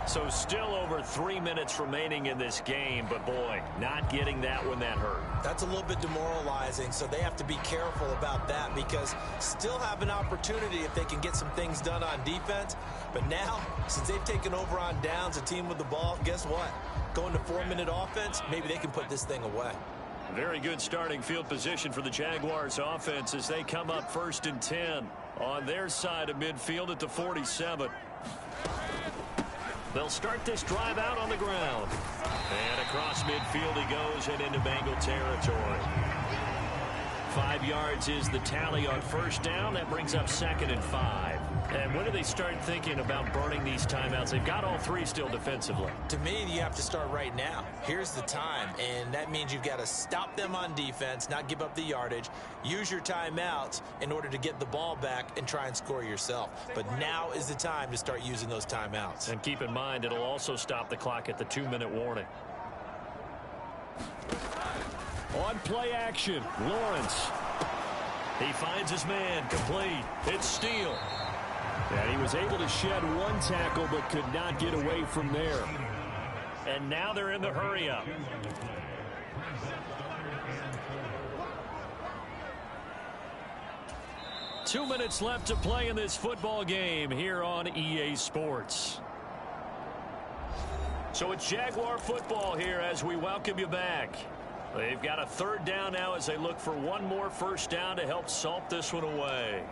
So still over 3 minutes remaining in this game, but boy, not getting that when that hurt. That's a little bit demoralizing, so they have to be careful about that, because still have an opportunity if they can get some things done on defense. But now, since they've taken over on downs, a team with the ball, guess what? Going to 4-minute offense, maybe they can put this thing away. Very good starting field position for the Jaguars offense as they come up 1st and 10 on their side of midfield at the 47. They'll start this drive out on the ground. And across midfield he goes and into Bengal territory. 5 yards is the tally on first down. That brings up 2nd and 5. And when do they start thinking about burning these timeouts? They've got all 3 still defensively. To me, you have to start right now. Here's the time, and that means you've got to stop them on defense, not give up the yardage, use your timeouts in order to get the ball back and try and score yourself. But now is the time to start using those timeouts. And keep in mind, it'll also stop the clock at the 2-minute warning. On play action, Lawrence. He finds his man, complete. It's Steele. And he was able to shed 1 tackle but could not get away from there. And now they're in the hurry-up. 2 minutes left to play in this football game here on EA Sports. So it's Jaguar football here as we welcome you back. They've got a third down now as they look for one more first down to help salt this one away.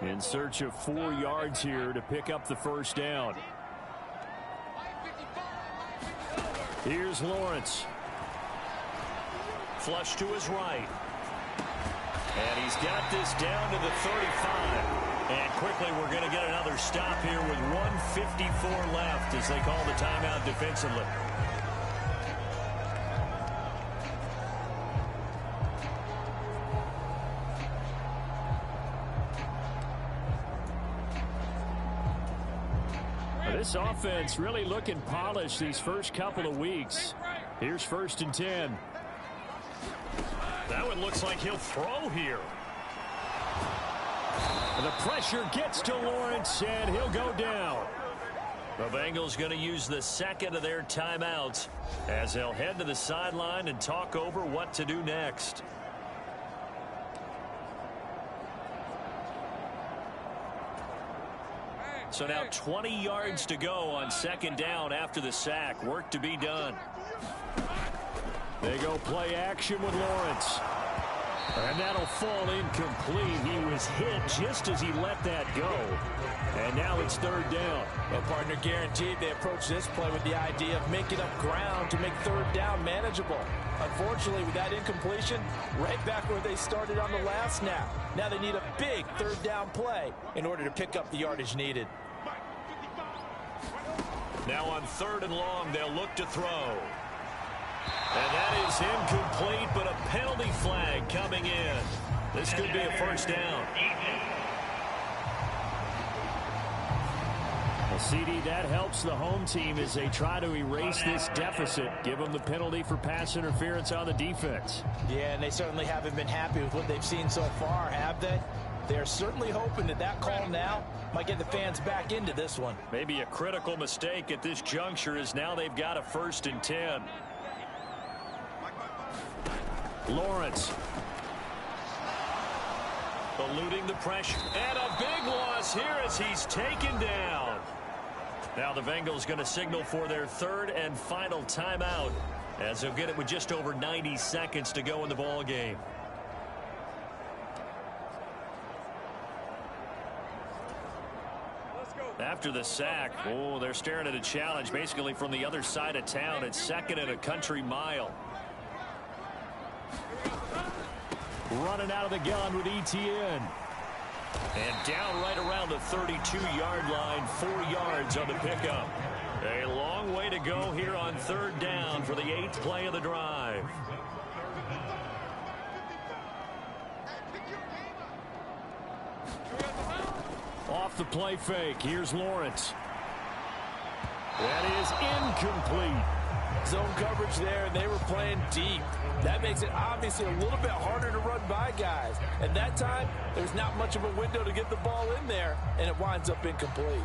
In search of 4 yards here to pick up the first down. Here's Lawrence. Flush to his right. And he's got this down to the 35. And quickly we're going to get another stop here with 1:54 left as they call the timeout defensively. This offense really looking polished these first couple of weeks. Here's 1st and 10. That one looks like he'll throw here. And the pressure gets to Lawrence, and he'll go down. The Bengals going to use the second of their timeouts as they'll head to the sideline and talk over what to do next. So now 20 yards to go on 2nd down after the sack. Work to be done. They go play action with Lawrence. And that'll fall incomplete. He was hit just as he let that go. And now it's 3rd down. Well, partner, guaranteed they approach this play with the idea of making up ground to make 3rd down manageable. Unfortunately, with that incompletion, right back where they started on the last snap. Now they need a big 3rd down play in order to pick up the yardage needed. Now on 3rd and long, they'll look to throw. And that is incomplete, but a penalty flag coming in. This could be a first down. Well, CD, that helps the home team as they try to erase this deficit. Give them the penalty for pass interference on the defense. Yeah, and they certainly haven't been happy with what they've seen so far, have they? They're certainly hoping that that call now might get the fans back into this one. Maybe a critical mistake at this juncture is now they've got a 1st and 10. Lawrence eluding the pressure, and a big loss here as he's taken down. Now the Bengals going to signal for their 3rd and final timeout as they'll get it with just over 90 seconds to go in the ball game. After the sack, they're staring at a challenge basically from the other side of town. It's 2nd and a country mile. Running out of the gun with Etienne. And down right around the 32-yard line, 4 yards on the pickup. A long way to go here on 3rd down for the 8th play of the drive. Off the play fake, here's Lawrence. That is incomplete. Zone coverage there, and they were playing deep. That makes it obviously a little bit harder to run by guys. And that time, there's not much of a window to get the ball in there, and it winds up incomplete.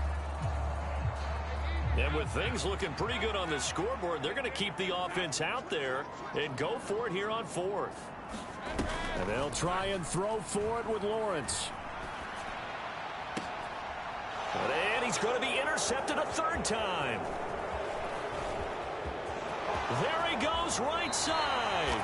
And with things looking pretty good on the scoreboard, they're going to keep the offense out there and go for it here on 4th. And they'll try and throw for it with Lawrence. And he's going to be intercepted a 3rd time. There he goes, right side.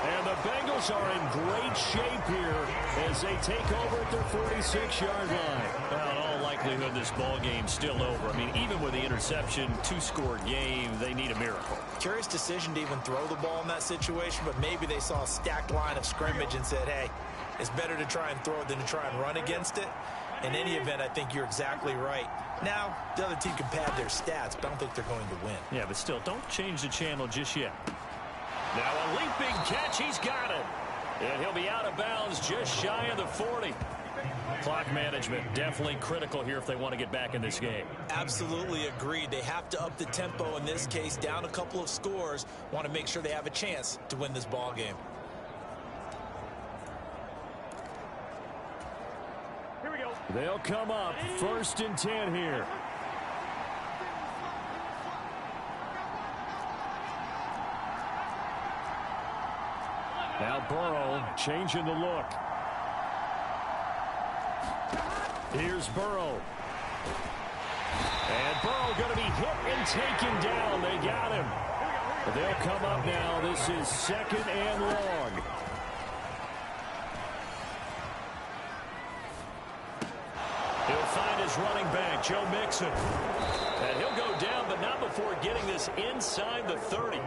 And the Bengals are in great shape here as they take over at their 46-yard line. Well, in all likelihood, this ball game's still over. I mean, even with the interception, 2-score game, they need a miracle. Curious decision to even throw the ball in that situation, but maybe they saw a stacked line of scrimmage and said, hey, it's better to try and throw it than to try and run against it. In any event, I think you're exactly right. Now, the other team can pad their stats, but I don't think they're going to win. Yeah, but still, don't change the channel just yet. Now a leaping catch, he's got it. And he'll be out of bounds just shy of the 40. Clock management definitely critical here if they want to get back in this game. Absolutely agreed. They have to up the tempo in this case, down a couple of scores. Want to make sure they have a chance to win this ball game. Here we go. They'll come up 1st and 10 here. Now Burrow changing the look. Here's Burrow. And Burrow going to be hit and taken down. They got him. But they'll come up now. This is 2nd and long. He'll find his running back, Joe Mixon. And he'll go down, but not before getting this inside the 30.